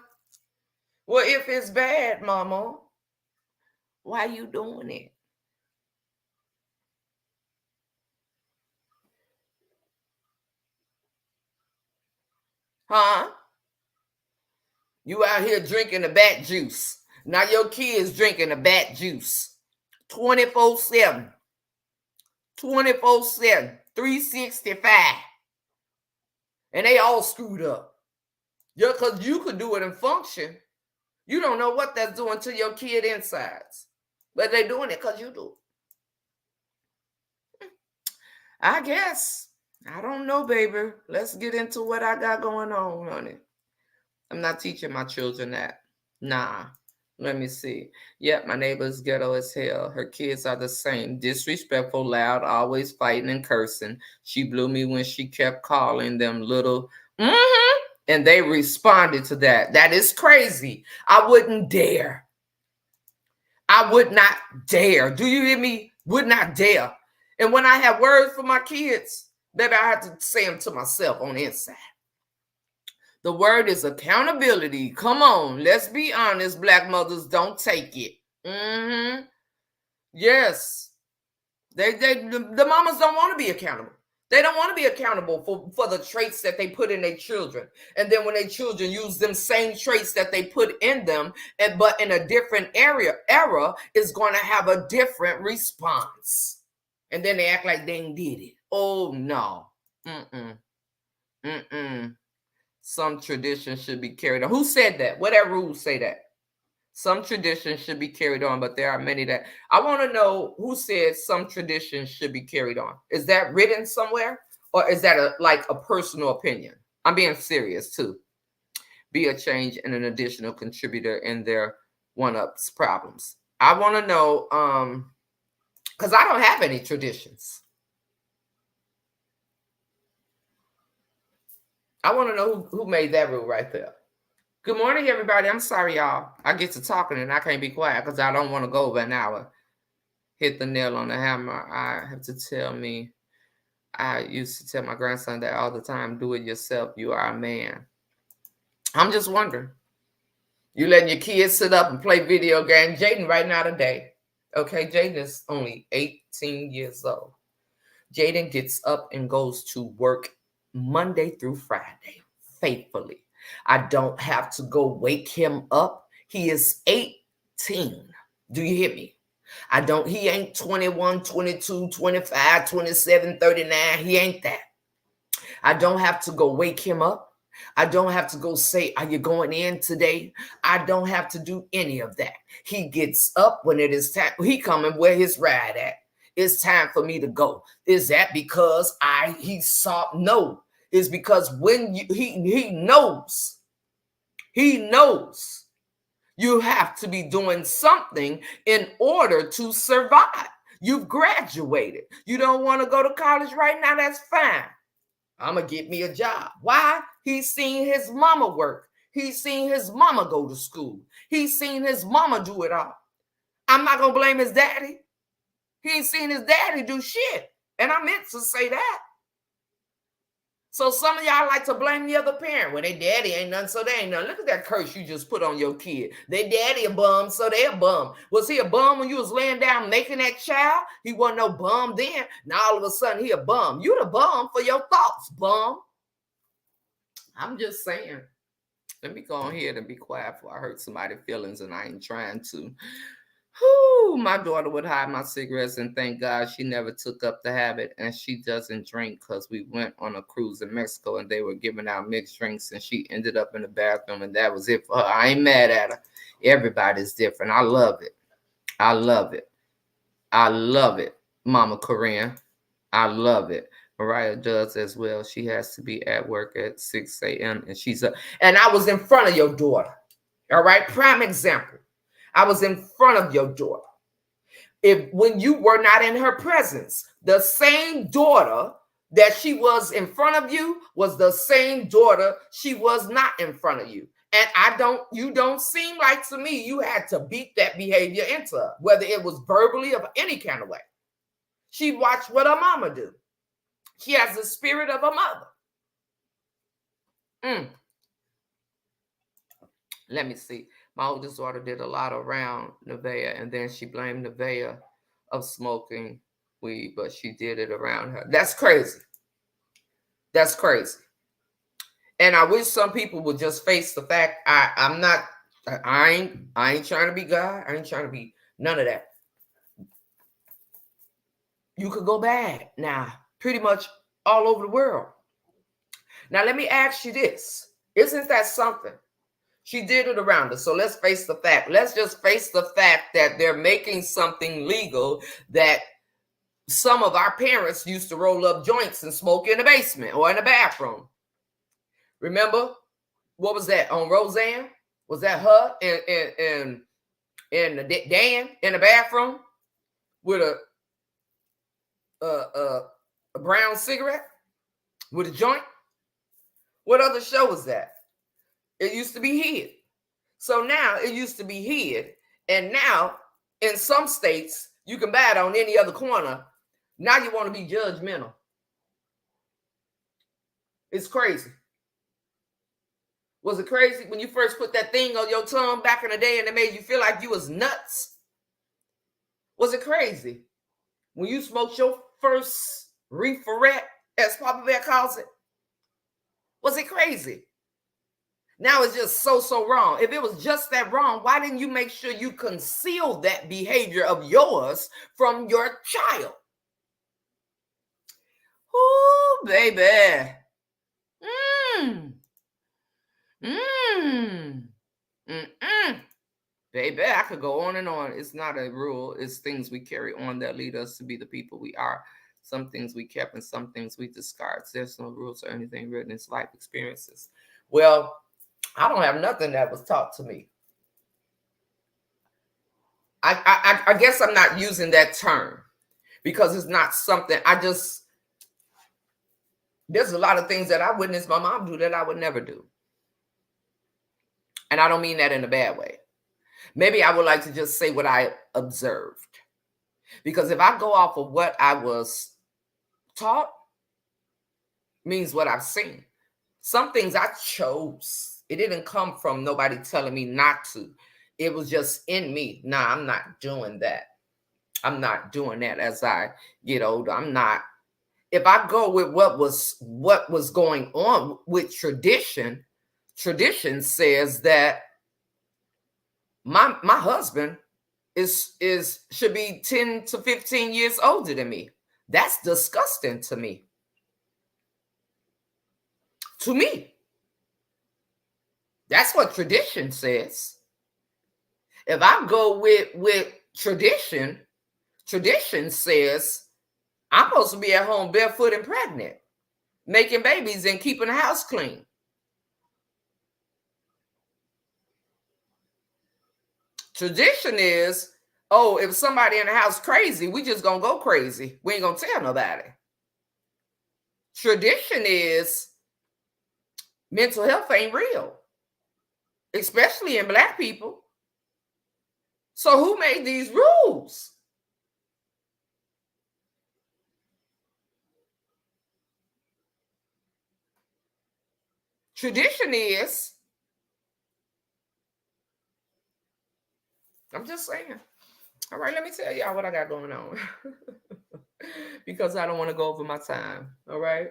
Well, if it's bad, mama, why you doing it? Huh? You out here drinking the bat juice. Now your kids drinking the bat juice 24/7. 24/7, 365. And they all screwed up. Yeah, because you could do it and function. You don't know what that's doing to your kid insides. But they're doing it because you do. I guess. I don't know, baby. Let's get into what I got going on, honey. I'm not teaching my children that. Nah. Let me see. Yep, my neighbor's ghetto as hell. Her kids are the same. Disrespectful, loud, always fighting and cursing. She blew me when she kept calling them little and they responded to that. That is crazy. I wouldn't dare. I would not dare. Do you hear me? Would not dare. And when I have words for my kids, baby, I have to say them to myself on the inside. The word is accountability. Come on, let's be honest. Black mothers don't take it. Mm-hmm. Yes. The mamas don't want to be accountable. They don't want to be accountable for the traits that they put in their children. And then when their children use them same traits that they put in them, but in a different era is going to have a different response. And then they act like they ain't did it. Oh no. Mm-mm. Mm-mm. Some traditions should be carried on. Who said that? What that rule say that? Some traditions should be carried on, but there are many that I want to know who said some traditions should be carried on. Is that written somewhere, or is that like a personal opinion? I'm being serious too. Be a change and an additional contributor in their one-ups problems. I want to know, because I don't have any traditions. I want to know who made that rule right there. Good morning, everybody. I'm sorry, y'all. I get to talking and I can't be quiet because I don't want to go over an hour. Hit the nail on the hammer. I have to tell me. I used to tell my grandson that all the time. Do it yourself. You are a man. I'm just wondering. You letting your kids sit up and play video games. Jaden right now today. Okay, Jaden is only 18 years old. Jaden gets up and goes to work Monday through Friday faithfully. I don't have to go wake him up. He is 18. Do you hear me? He ain't 21, 22, 25, 27, 39. He ain't that. I don't have to go wake him up. I don't have to go say, are you going in today? I don't have to do any of that. He gets up when it is time. He coming where his ride at. It's time for me to go. Is that because he saw? No. It's because when he knows you have to be doing something in order to survive. You've graduated. You don't want to go to college right now. That's fine. I'm going to get me a job. Why? He's seen his mama work. He's seen his mama go to school. He's seen his mama do it all. I'm not going to blame his daddy. He ain't seen his daddy do shit. And I meant to say that. So some of y'all like to blame the other parent. Well, their daddy ain't nothing, so they ain't nothing. Look at that curse you just put on your kid. Their daddy a bum, so they a bum. Was he a bum when you was laying down making that child? He wasn't no bum then. Now all of a sudden he a bum. You the bum for your thoughts, bum. I'm just saying. Let me go on here and be quiet before I hurt somebody's feelings, and I ain't trying to. Whew, my daughter would hide my cigarettes, and thank God she never took up the habit, and she doesn't drink because we went on a cruise in Mexico and they were giving out mixed drinks, and she ended up in the bathroom, and that was it for her. I ain't mad at her. Everybody's different. I love it. I love it. I love it, Mama Corinne. I love it. Mariah does as well. She has to be at work at 6 a.m. and she's up. And I was in front of your daughter. All right, prime example. I was in front of your daughter. When you were not in her presence, the same daughter that she was in front of you was the same daughter she was not in front of you. And you don't seem like to me you had to beat that behavior into her, whether it was verbally or any kind of way. She watched what her mama do. She has the spirit of a mother. Let me see. My oldest daughter did a lot around Nevaeh, and then she blamed Nevaeh of smoking weed, but she did it around her. That's crazy. That's crazy. And I wish some people would just face the fact I ain't trying to be God. I ain't trying to be none of that. You could go bad now, pretty much all over the world. Now, let me ask you this. Isn't that something? She did it around us. So let's face the fact. Let's just face the fact that they're making something legal that some of our parents used to roll up joints and smoke in the basement or in the bathroom. Remember? What was that? On Roseanne? Was that her and Dan in the bathroom with a brown cigarette with a joint? What other show was that? It used to be hid. So now it used to be hid. And now in some states, you can buy it on any other corner. Now you want to be judgmental. It's crazy. Was it crazy when you first put that thing on your tongue back in the day and it made you feel like you was nuts? Was it crazy when you smoked your first reeferette, as Papa Bear calls it? Was it crazy? Now it's just so wrong. If it was just that wrong, why didn't you make sure you concealed that behavior of yours from your child? Ooh, baby. Mmm. Mmm. Mm-mm. Baby, I could go on and on. It's not a rule. It's things we carry on that lead us to be the people we are. Some things we kept and some things we discard. There's no rules or anything written. It's life experiences. Well, I don't have nothing that was taught to me. I guess I'm not using that term because it's not something there's a lot of things that I witnessed my mom do that I would never do. And I don't mean that in a bad way. Maybe I would like to just say what I observed. Because if I go off of what I was taught, means what I've seen. Some things I chose. It didn't come from nobody telling me not to. It was just in me. Nah, I'm not doing that. I'm not doing that as I get older. I'm not. If I go with what was going on with tradition says that my husband should be 10 to 15 years older than me. That's disgusting to me. To me. That's what tradition says. If I go with tradition says I'm supposed to be at home barefoot and pregnant, making babies and keeping the house clean. Tradition is, oh, if somebody in the house crazy, we just gonna go crazy. We ain't gonna tell nobody. Tradition is mental health ain't real, especially in Black people. So who made these rules? Tradition is, I'm just saying. All right, let me tell y'all what I got going on. Because I don't want to go over my time. All right.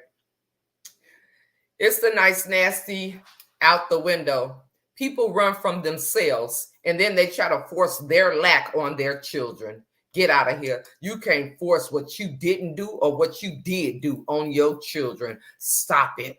It's the nice, nasty out the window. People run from themselves and then they try to force their lack on their children. Get out of here. You can't force what you didn't do or what you did do on your children. Stop it.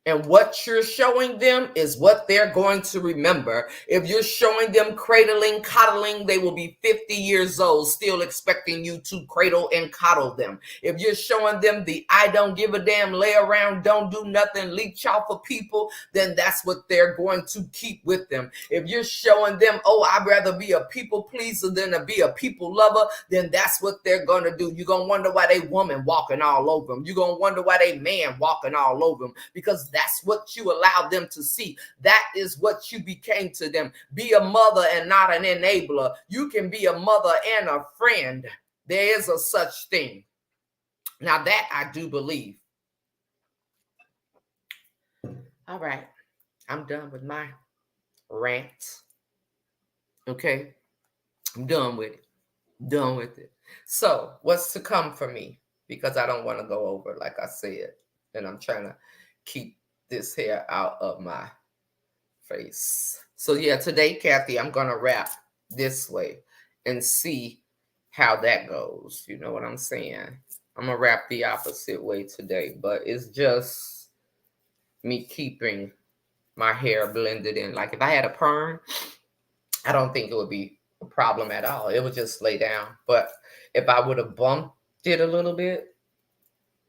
And what you're showing them is what they're going to remember. If you're showing them cradling, coddling, they will be 50 years old still expecting you to cradle and coddle them. If you're showing them the I don't give a damn, lay around, don't do nothing, leech off of people, then that's what they're going to keep with them. If you're showing them, oh, I'd rather be a people pleaser than to be a people lover, then that's what they're going to do. You're going to wonder why they woman walking all over them. You're going to wonder why they man walking all over them, because that's what you allowed them to see. That is what you became to them. Be a mother and not an enabler. You can be a mother and a friend. There is a such thing. Now that I do believe. All right. I'm done with my rant. Okay. I'm done with it. Done with it. So what's to come for me? Because I don't want to go over, like I said, and I'm trying to keep this hair out of my face. So yeah, today, Kathy, I'm gonna wrap this way and see how that goes. You know what I'm saying? I'm gonna wrap the opposite way today, but it's just me keeping my hair blended in. Like if I had a perm, I don't think it would be a problem at all. It would just lay down. But if I would have bumped it a little bit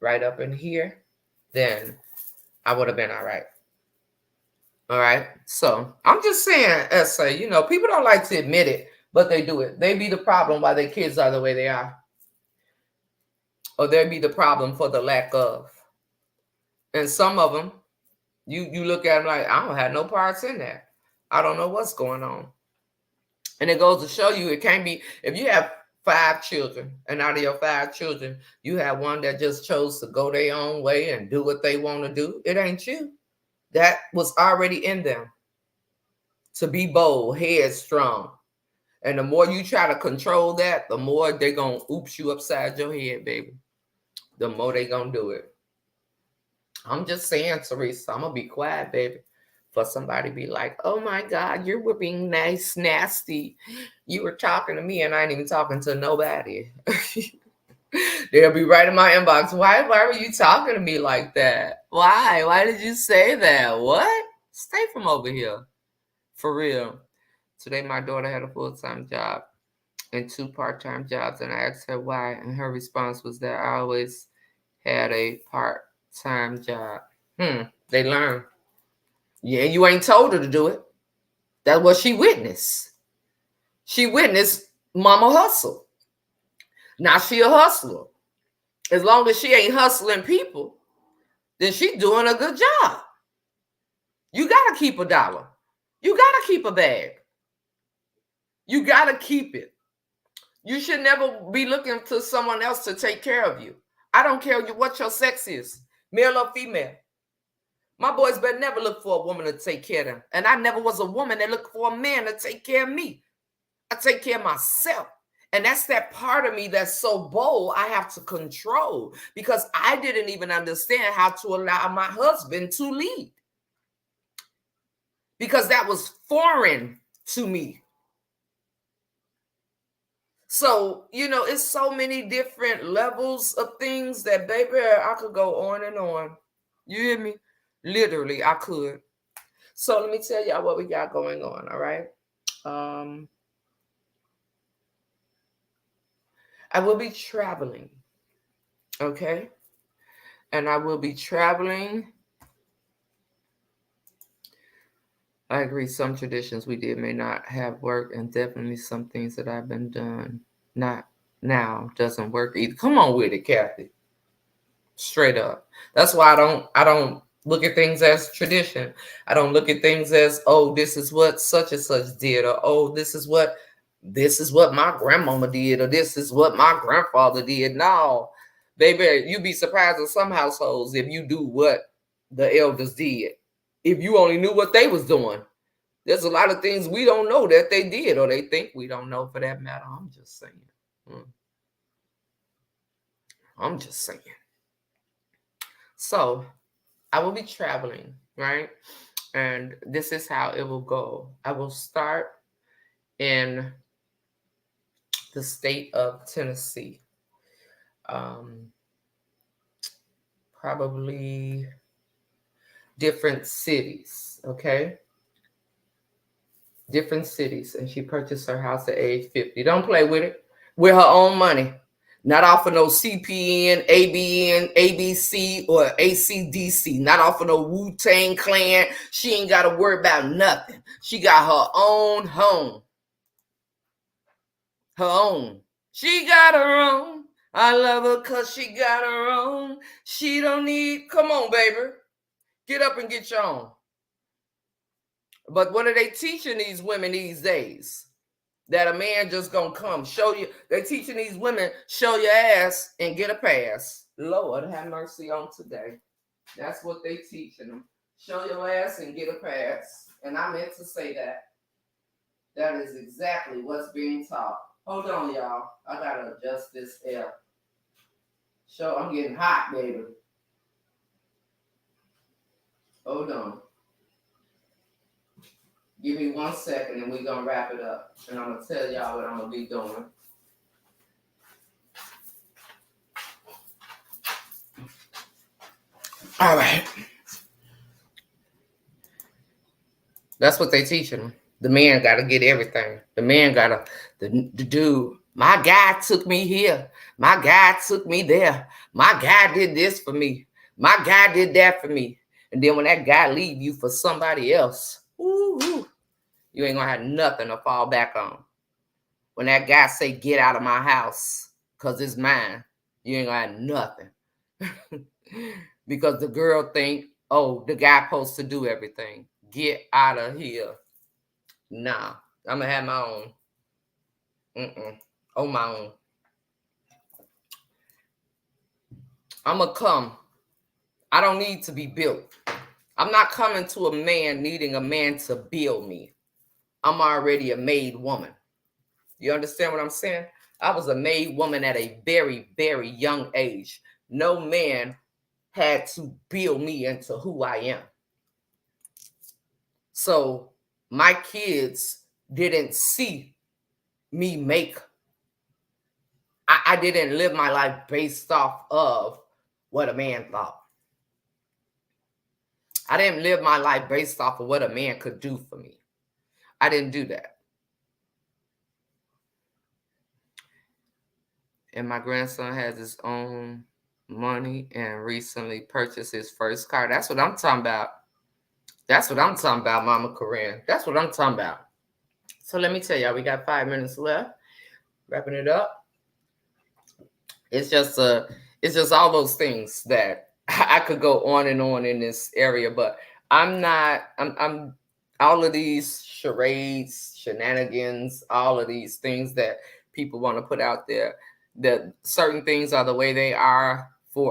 right up in here, then I would have been all right. All right. So I'm just saying, Essay, people don't like to admit it, but they do it. They be the problem why their kids are the way they are. Or they be the problem for the lack of. And some of them, you look at them like, I don't have no parts in that. I don't know what's going on. And it goes to show you it can't be, if you have 5 children, and out of your 5 children, you have one that just chose to go their own way and do what they want to do, it ain't you. That was already in them to be bold, headstrong. And the more you try to control that, the more they're going to oops you upside your head, baby. The more they going to do it. I'm just saying, Teresa, I'm going to be quiet, baby. For somebody to be like, oh my God, you were being nice, nasty. You were talking to me and I ain't even talking to nobody. They'll be right in my inbox. Why were you talking to me like that? Why? Why did you say that? What? Stay from over here. For real. Today, my daughter had a full-time job and 2 part-time jobs, and I asked her why, and her response was that I always had a part-time job. They learn. Yeah, you ain't told her to do it. That's what she witnessed. She witnessed mama hustle. Now she a hustler. As long as she ain't hustling people, then she doing a good job. You gotta keep a dollar. You gotta keep a bag. You gotta keep it. You should never be looking to someone else to take care of you. I don't care what your sex is, male or female. My boys better never look for a woman to take care of them. And I never was a woman that looked for a man to take care of me. I take care of myself. And that's that part of me that's so bold, I have to control because I didn't even understand how to allow my husband to lead. Because that was foreign to me. So, it's so many different levels of things that, baby, I could go on and on. You hear me? Literally, I could. So let me tell y'all what we got going on, all right? I will be traveling, okay? And I will be traveling. I agree, some traditions we did may not have worked, and definitely some things that I've been done not now doesn't work either. Come on with it, Kathy. Straight up. That's why I don't look at things as tradition. I don't look at things as, oh, this is what such and such did, or oh, this is what my grandmama did, or this is what my grandfather did. No, baby, you'd be surprised in some households if you do what the elders did. If you only knew what they was doing. There's a lot of things we don't know that they did, or they think we don't know for that matter. I'm just saying. I'm just saying. So I will be traveling, right? And this is how it will go. I will start in the state of Tennessee. Probably different cities, okay? Different cities. And she purchased her house at age 50. Don't play with it. With her own money. Not off of no CPN, ABN, ABC, or ACDC. Not off of no Wu-Tang Clan. She ain't got to worry about nothing. She got her own home. Her own. She got her own. I love her because she got her own. She don't need, come on, baby. Get up and get your own. But what are they teaching these women these days? That a man just gonna come show you. They teaching these women, show your ass and get a pass. Lord have mercy on today. That's what they teaching them. Show your ass and get a pass. And I meant to say that. That is exactly what's being taught. Hold on, y'all. I gotta adjust this air. I'm getting hot, baby. Hold on. Give me 1 second and we're gonna wrap it up. And I'm gonna tell y'all what I'm gonna be doing. All right. That's what they teaching them. The man got to get everything. The man got to, the dude, my guy took me here. My guy took me there. My guy did this for me. My guy did that for me. And then when that guy leave you for somebody else, you ain't going to have nothing to fall back on. When that guy say, get out of my house because it's mine, you ain't going to have nothing. Because the girl think, oh, the guy supposed to do everything. Get out of here. Nah, I'm going to have my own. On my own. I'm going to come. I don't need to be built. I'm not coming to a man needing a man to build me. I'm already a made woman. You understand what I'm saying? I was a made woman at a very, very young age. No man had to build me into who I am. So my kids didn't see me make, I didn't live my life based off of what a man thought. I didn't live my life based off of what a man could do for me. I didn't do that. And my grandson has his own money and recently purchased his first car. That's what I'm talking about. That's what I'm talking about, Mama Corinne. That's what I'm talking about. So let me tell y'all, we got 5 minutes left. Wrapping it up. It's just all those things that I could go on and on in this area, but I'm all of these charades, shenanigans, all of these things that people want to put out there, that certain things are the way they are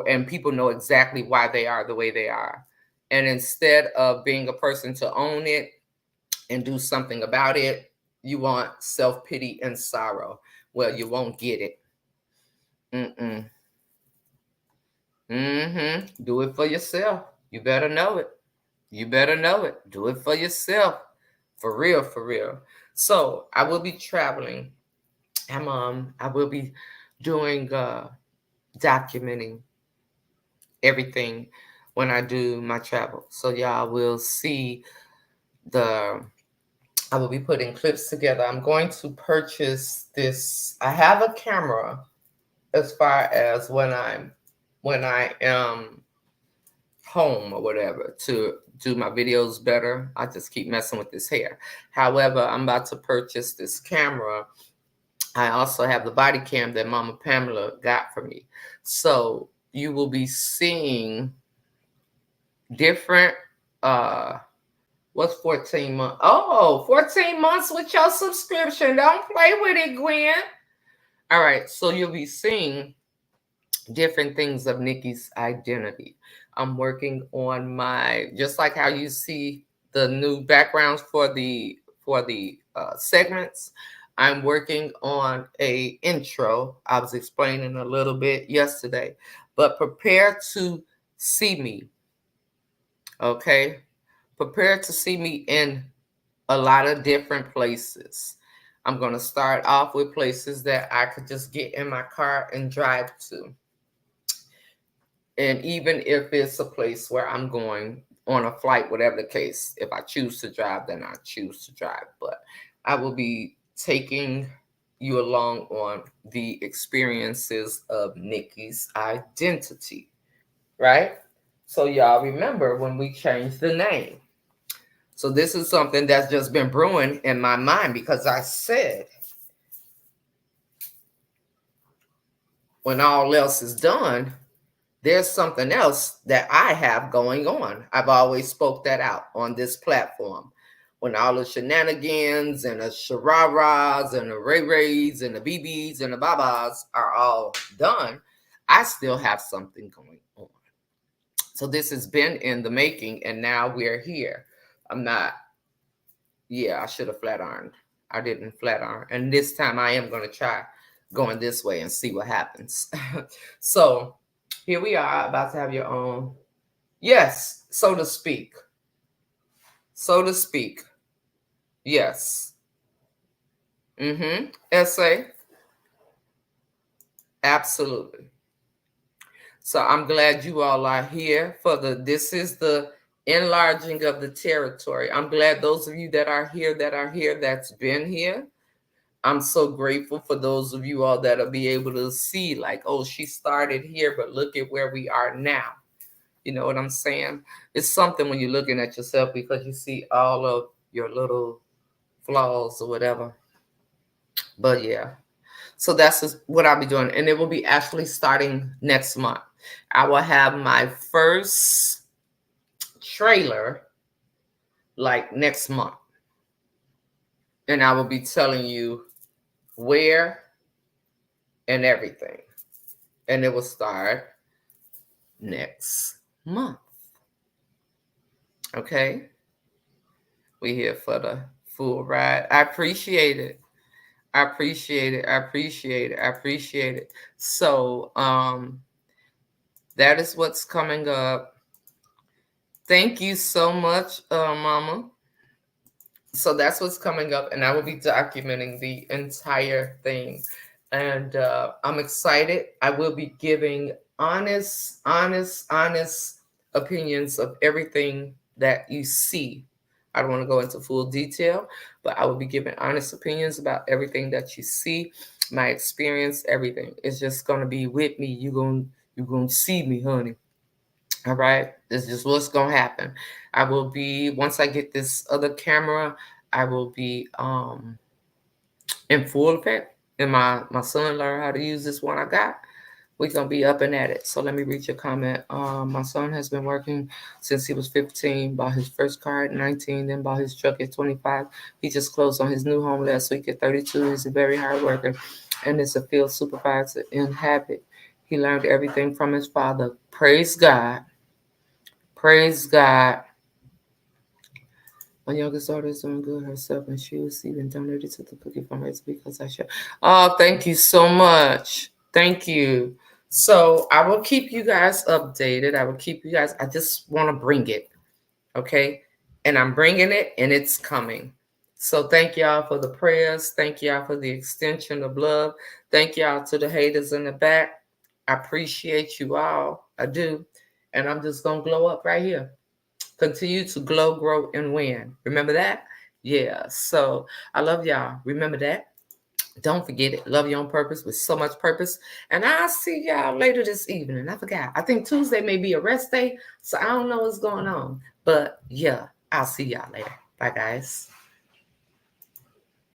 and people know exactly why they are the way they are. And instead of being a person to own it and do something about it, you want self-pity and sorrow. Well, you won't get it. Do it for yourself. You better know it. You better know it. Do it for yourself. For real, for real. So I will be traveling. I will be doing documenting everything when I do my travel. So y'all will see I will be putting clips together. I'm going to purchase this. I have a camera as far as when I am home or whatever to do my videos better. I just keep messing with this hair. However, I'm about to purchase this camera. I also have the body cam that Mama Pamela got for me. So you will be seeing different, what's 14 months? Oh, 14 months with your subscription. Don't play with it, Gwen. All right, so you'll be seeing different things of Nikki's identity. I'm working on just like how you see the new backgrounds for the segments. I'm working on a intro. I was explaining a little bit yesterday, but prepare to see me. Okay, prepare to see me in a lot of different places. I'm going to start off with places that I could just get in my car and drive to. And even if it's a place where I'm going on a flight, whatever the case, if I choose to drive, then I choose to drive. But I will be taking you along on the experiences of Nikki's identity, right? So y'all remember when we changed the name. So this is something that's just been brewing in my mind because I said, when all else is done, there's something else that I have going on. I've always spoke that out on this platform. When all the shenanigans and the shararas and the ray-rays and the BBs and the babas are all done, I still have something going on. So this has been in the making, and now we're here. I should have flat ironed. I didn't flat iron. And this time I am going to try going this way and see what happens. So here we are, about to have your own, yes, so to speak. So to speak. Yes. Essay. Absolutely. So I'm glad you all are here this is the enlarging of the territory. I'm glad those of you that are here, that's been here. I'm so grateful for those of you all that'll be able to see, like, oh, she started here, but look at where we are now. You know what I'm saying? It's something when you're looking at yourself because you see all of your little flaws or whatever. But yeah, so that's just what I'll be doing. And it will be actually starting next month. I will have my first trailer like next month. And I will be telling you where and everything. And it will start next month. Okay, we here for the full ride. I appreciate it. I appreciate it. I appreciate it. I appreciate it. So, that is what's coming up. Thank you so much, Mama. So that's what's coming up, and I will be documenting the entire thing. And I'm excited. I will be giving honest opinions of everything that you see. I don't want to go into full detail, but I will be giving honest opinions about everything that you see, my experience, everything. It's just gonna be with me. You gonna see me, honey. All right, this is what's gonna happen. I will be once I get this other camera, I will be in full effect. And my son learned how to use this one I got. We're gonna be up and at it. So let me read your comment. My son has been working since he was 15, bought his first car at 19, then bought his truck at 25. He just closed on his new home last week at 32. He's a very hard worker and is a field supervisor in habit. He learned everything from his father. Praise God. Praise God. My youngest daughter is doing good herself, and she was even donated to the cookie fundraiser because I share. Oh, thank you so much. Thank you. So I will keep you guys updated. I will keep you guys. I just want to bring it, okay? And I'm bringing it, and it's coming. So thank y'all for the prayers. Thank y'all for the extension of love. Thank y'all to the haters in the back. I appreciate you all. I do. And I'm just gonna glow up right here. Continue to glow, grow, and win. Remember that? Yeah. So I love y'all. Remember that. Don't forget it. Love you on purpose with so much purpose. And I'll see y'all later this evening. I forgot. I think Tuesday may be a rest day. So I don't know what's going on. But yeah, I'll see y'all later. Bye, guys.